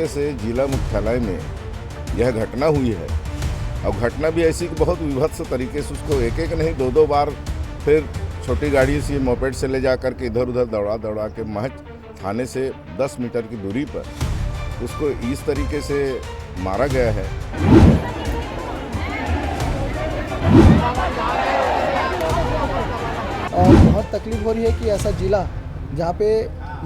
तरीके से जिला मुख्यालय में यह घटना हुई है, और घटना भी ऐसी कि बहुत विभत्स तरीके से उसको एक एक नहीं दो बार फिर छोटी गाड़ी से मोपेड से ले जा कर के इधर उधर दौड़ा के महज थाने से 10 मीटर की दूरी पर उसको इस तरीके से मारा गया है। और बहुत तकलीफ हो रही है कि ऐसा जिला जहाँ पे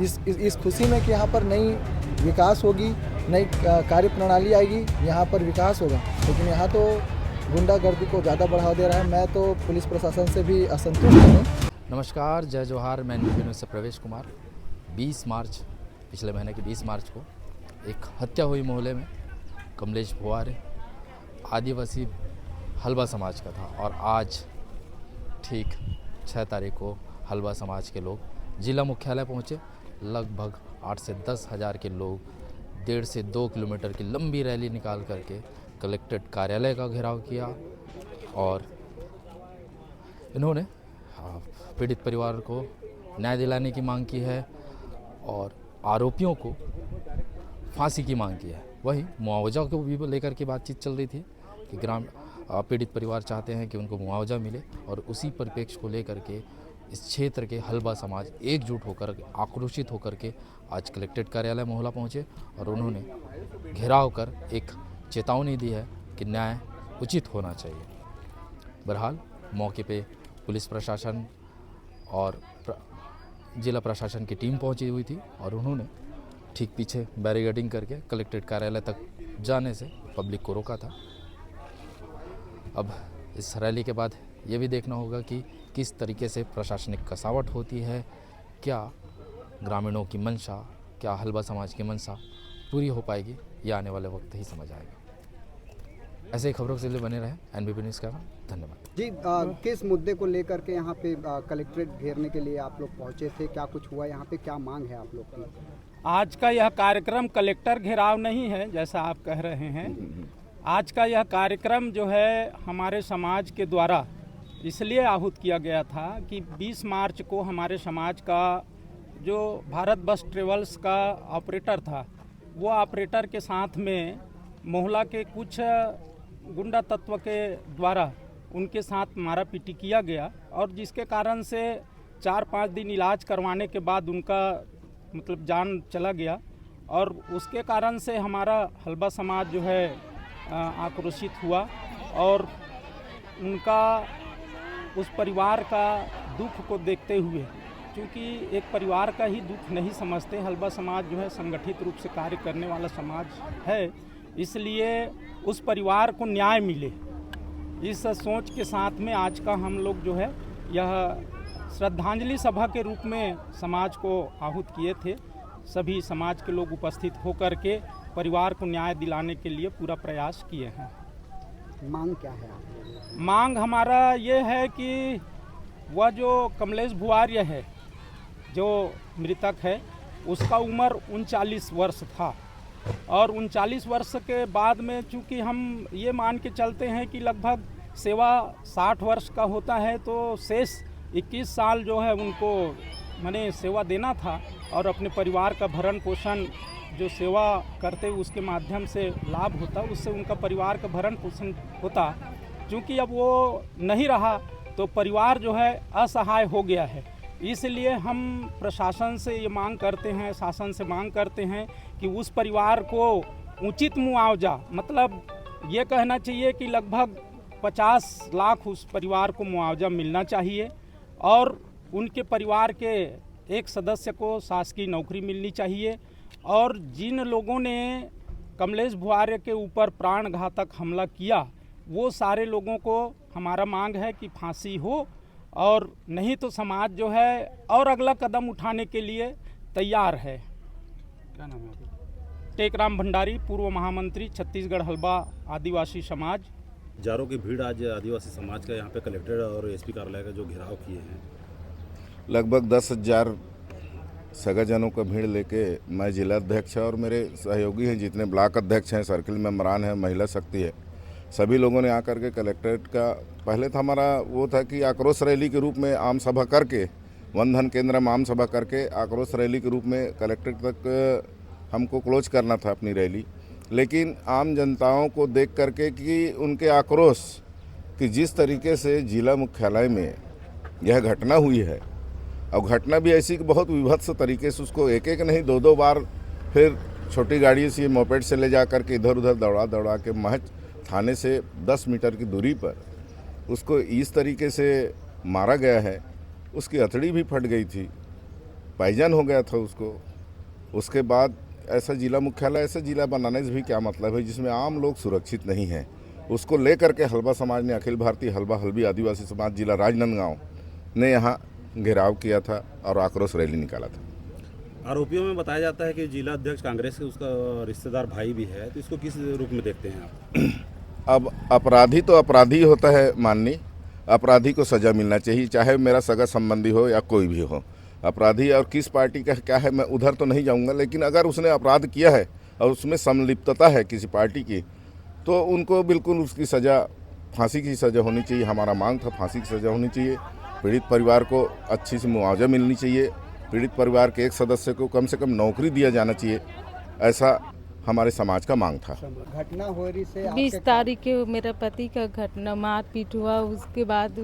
इस खुशी में कि यहाँ पर नई विकास होगी, नई कार्य प्रणाली आएगी, यहाँ पर विकास होगा, लेकिन यहाँ तो गुंडागर्दी को ज़्यादा बढ़ावा दे रहा है। मैं तो पुलिस प्रशासन से भी असंतुष्ट हूँ। नमस्कार, जय जोहार। मैं न्यूज़ से प्रवेश कुमार। 20 मार्च, पिछले महीने की 20 मार्च को एक हत्या हुई मोहल्ले में। कमलेश भुआर आदिवासी हलवा समाज का था, और आज ठीक 6 तारीख को हलवा समाज के लोग जिला मुख्यालय पहुँचे। लगभग 8 से 10 हज़ार के लोग 1.5 से 2 किलोमीटर की लंबी रैली निकाल करके कलेक्ट्रेट कार्यालय का घेराव किया, और इन्होंने पीड़ित परिवार को न्याय दिलाने की मांग की है और आरोपियों को फांसी की मांग की है। वहीं मुआवजा को भी लेकर के बातचीत चल रही थी कि पीड़ित परिवार चाहते हैं कि उनको मुआवजा मिले, और उसी परिप्रेक्ष्य को लेकर के इस क्षेत्र के हलवा समाज एकजुट होकर आक्रोशित होकर के आज कलेक्ट्रेट कार्यालय मोहल्ला पहुंचे, और उन्होंने घेराव कर एक चेतावनी दी है कि न्याय उचित होना चाहिए। बहरहाल मौके पे पुलिस प्रशासन और जिला प्रशासन की टीम पहुंची हुई थी, और उन्होंने ठीक पीछे बैरिकेडिंग करके कलेक्ट्रेट कार्यालय तक जाने से पब्लिक को रोका था। अब इस रैली के बाद ये भी देखना होगा कि किस तरीके से प्रशासनिक कसावट होती है, क्या ग्रामीणों की मंशा, क्या हलवा समाज की मंशा पूरी हो पाएगी, ये आने वाले वक्त ही समझ आएगा। ऐसे ही खबरों के लिए बने रहे एनबीपी न्यूज़ का। धन्यवाद जी। किस मुद्दे को लेकर के यहाँ पे कलेक्ट्रेट घेरने के लिए आप लोग पहुँचे थे? क्या कुछ हुआ यहाँ पे? क्या मांग है आप लोग की? आज का यह कार्यक्रम कलेक्टर घेराव नहीं है जैसा आप कह रहे हैं। आज का यह कार्यक्रम जो है हमारे समाज के द्वारा इसलिए आहूत किया गया था कि 20 मार्च को हमारे समाज का जो भारत बस ट्रेवल्स का ऑपरेटर था, वो ऑपरेटर के साथ में मोहल्ला के कुछ गुंडा तत्व के द्वारा उनके साथ मारापीटी किया गया, और जिसके कारण से 4-5 दिन इलाज करवाने के बाद उनका मतलब जान चला गया, और उसके कारण से हमारा हलवा समाज जो है आक्रोशित हुआ, और उनका उस परिवार का दुख को देखते हुए, क्योंकि एक परिवार का ही दुख नहीं समझते, हलवा समाज जो है संगठित रूप से कार्य करने वाला समाज है, इसलिए उस परिवार को न्याय मिले, इस सोच के साथ में आज का हम लोग जो है यह श्रद्धांजलि सभा के रूप में समाज को आहूत किए थे। सभी समाज के लोग उपस्थित होकर के परिवार को न्याय दिलाने के लिए पूरा प्रयास किए हैं। मांग क्या है आप? मांग हमारा ये है कि वह जो कमलेश भुआर है, जो मृतक है, उसका उम्र 39 वर्ष था, और 39 वर्ष के बाद में चूँकि हम ये मान के चलते हैं कि लगभग सेवा 60 वर्ष का होता है, तो शेष 21 साल जो है उनको माने सेवा देना था, और अपने परिवार का भरण पोषण जो सेवा करते उसके माध्यम से लाभ होता, उससे उनका परिवार का भरण पोषण होता। क्योंकि अब वो नहीं रहा तो परिवार जो है असहाय हो गया है, इसलिए हम प्रशासन से ये मांग करते हैं, शासन से मांग करते हैं कि उस परिवार को उचित मुआवजा, मतलब ये कहना चाहिए कि लगभग 50 लाख उस परिवार को मुआवजा मिलना चाहिए, और उनके परिवार के एक सदस्य को शासकीय नौकरी मिलनी चाहिए, और जिन लोगों ने कमलेश भुआर के ऊपर प्राणघातक हमला किया, वो सारे लोगों को हमारा मांग है कि फांसी हो, और नहीं तो समाज जो है और अगला कदम उठाने के लिए तैयार है। क्या नाम है? टेकराम भंडारी, पूर्व महामंत्री, छत्तीसगढ़ हलवा आदिवासी समाज। हजारों की भीड़ आज आदिवासी समाज का यहाँ पे कलेक्टर और एसपी कार्यालय का जो घेराव किए हैं। लगभग 10,000 सगाजनों का भीड़ लेके मैं जिला अध्यक्ष और मेरे सहयोगी हैं, जितने ब्लॉक अध्यक्ष हैं, सर्किल मेम्बरान हैं, महिला शक्ति है, सभी लोगों ने आकर के कलेक्ट्रेट का, पहले तो हमारा वो था कि आक्रोश रैली के रूप में आम सभा करके, वन धन केंद्र में आम सभा करके आक्रोश रैली के रूप में कलेक्ट्रेट तक हमको क्लोज करना था अपनी रैली, लेकिन आम जनताओं को देख करके कि उनके आक्रोश कि जिस तरीके से जिला मुख्यालय में यह घटना हुई है, और घटना भी ऐसी कि बहुत विभत्स तरीके से उसको एक एक नहीं 2-2 बार फिर छोटी गाड़ी से मोपेड से ले जा कर के इधर उधर दौड़ा के महज थाने से 10 मीटर की दूरी पर उसको इस तरीके से मारा गया है। उसकी हथड़ी भी फट गई थी, पायजन हो गया था उसको। उसके बाद ऐसा जिला मुख्यालय ऐसा जिला बनाने से भी क्या मतलब है जिसमें आम लोग सुरक्षित नहीं हैं। उसको लेकर के हलबा समाज ने, अखिल भारतीय हलबा हल्बी आदिवासी समाज जिला राजनांदगांव ने यहाँ घेराव किया था और आक्रोश रैली निकाला था। आरोपियों में बताया जाता है कि जिला अध्यक्ष कांग्रेस के उसका रिश्तेदार भाई भी है, तो इसको किस रूप में देखते हैं आप? अब अपराधी तो अपराधी होता है माननीय, अपराधी को सज़ा मिलना चाहिए, चाहे मेरा सगा संबंधी हो या कोई भी हो। अपराधी और किस पार्टी का क्या है मैं उधर तो नहीं जाऊंगा, लेकिन अगर उसने अपराध किया है और उसमें संलिप्तता है किसी पार्टी की, तो उनको बिल्कुल उसकी सज़ा, फांसी की सज़ा होनी चाहिए। हमारा मांग था फांसी की सज़ा होनी चाहिए। पीड़ित परिवार को अच्छी सी मुआवजा मिलनी चाहिए। पीड़ित परिवार के एक सदस्य को कम से कम नौकरी दिया जाना चाहिए, ऐसा हमारे समाज का मांग था। घटना हो रही से 20 तारीख के मेरा पति का घटना मारपीट हुआ। उसके बाद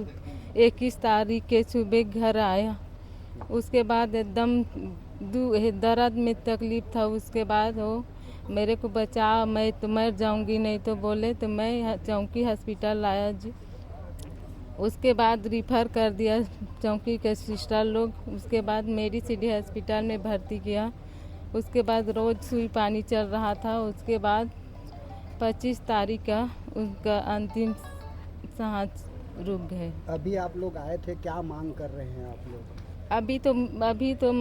21 तारीख के सुबह घर आया। उसके बाद एकदम दर्द में तकलीफ था। उसके बाद वो मेरे को बचा, मैं तो मर जाऊंगी, नहीं तो बोले तो मैं चौकी हॉस्पिटल लाया जी। उसके बाद रिफ़र कर दिया चौकी के सिस्टर लोग। उसके बाद मेरी सिटी हॉस्पिटल में भर्ती किया। उसके बाद रोज़ सुई पानी चल रहा था। उसके बाद 25 तारीख का उनका अंतिम सांस रुक गए। अभी आप लोग आए थे, क्या मांग कर रहे हैं आप लोग? अभी तो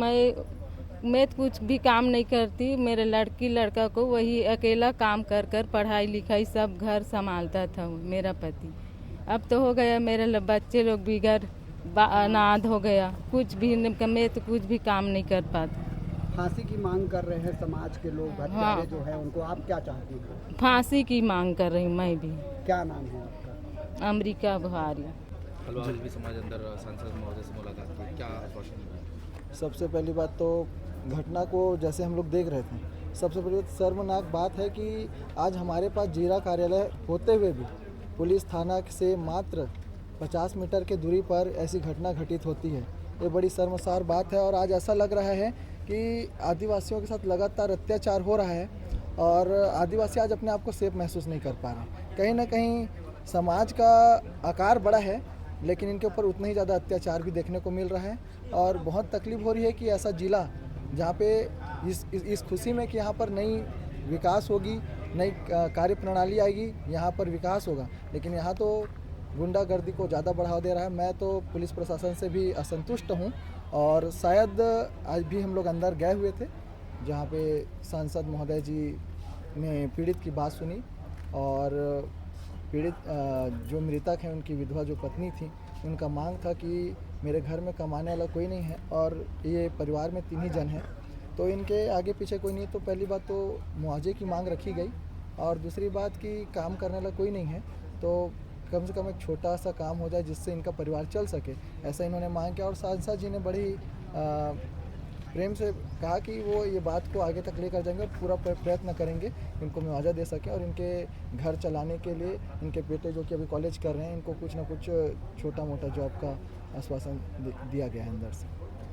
मैं कुछ भी काम नहीं करती। मेरे लड़का को वही अकेला काम कर पढ़ाई लिखाई सब घर संभालता था मेरा पति। अब तो हो गया मेरे बच्चे लोग भी घर अनाथ हो गया। कुछ भी मैं तो कुछ भी काम नहीं कर पाती। फांसी की मांग कर रहे हैं समाज के लोग, हत्यारे जो है उनको, आप क्या चाहती हैं? फांसी की मांग कर रही हूँ मैं भी। क्या नाम है आपका? अमरीका बुहारी। हलवा हल्बी समाज अंदर सांसद महोदय से मुलाकात की, क्या आश्वासन मिला? सबसे पहली बात तो घटना को जैसे हम लोग देख रहे थे, सबसे बड़ी शर्मनाक बात है कि आज हमारे पास जिला कार्यालय होते हुए भी पुलिस थाना से मात्र 50 मीटर के दूरी पर ऐसी घटना घटित होती है। ये बड़ी शर्मसार बात है। और आज ऐसा लग रहा है कि आदिवासियों के साथ लगातार अत्याचार हो रहा है और आदिवासी आज अपने आप को सेफ महसूस नहीं कर पा रहे। कहीं ना कहीं समाज का आकार बड़ा है, लेकिन इनके ऊपर उतना ही ज़्यादा अत्याचार भी देखने को मिल रहा है। और बहुत तकलीफ हो रही है कि ऐसा जिला जहाँ पे इस खुशी में कि यहाँ पर नई विकास होगी, नई कार्य प्रणाली आएगी, यहाँ पर विकास होगा, लेकिन यहाँ तो गुंडागर्दी को ज़्यादा बढ़ावा दे रहा है। मैं तो पुलिस प्रशासन से भी असंतुष्ट हूँ। और शायद आज भी हम लोग अंदर गए हुए थे जहाँ पे सांसद महोदय जी ने पीड़ित की बात सुनी और पीड़ित जो मृतक हैं उनकी विधवा जो पत्नी थी, उनका मांग था कि मेरे घर में कमाने वाला कोई नहीं है और ये परिवार में 3 ही जन हैं, तो इनके आगे पीछे कोई नहीं है। तो पहली बात तो मुआवजे की मांग रखी गई और दूसरी बात कि काम करने वाला कोई नहीं है, तो कम से कम एक छोटा सा काम हो जाए जिससे इनका परिवार चल सके, ऐसा इन्होंने मांग किया। और सांसद जी ने बड़ी प्रेम से कहा कि वो ये बात को आगे तक लेकर जाएंगे और पूरा प्रयत्न करेंगे इनको मुआवजा दे सकें और इनके घर चलाने के लिए इनके बेटे जो कि अभी कॉलेज कर रहे हैं, इनको कुछ ना कुछ छोटा मोटा जॉब का आश्वासन दिया गया है अंदर से।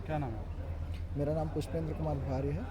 क्या नाम है? मेरा नाम पुष्पेंद्र कुमार बुहारी है।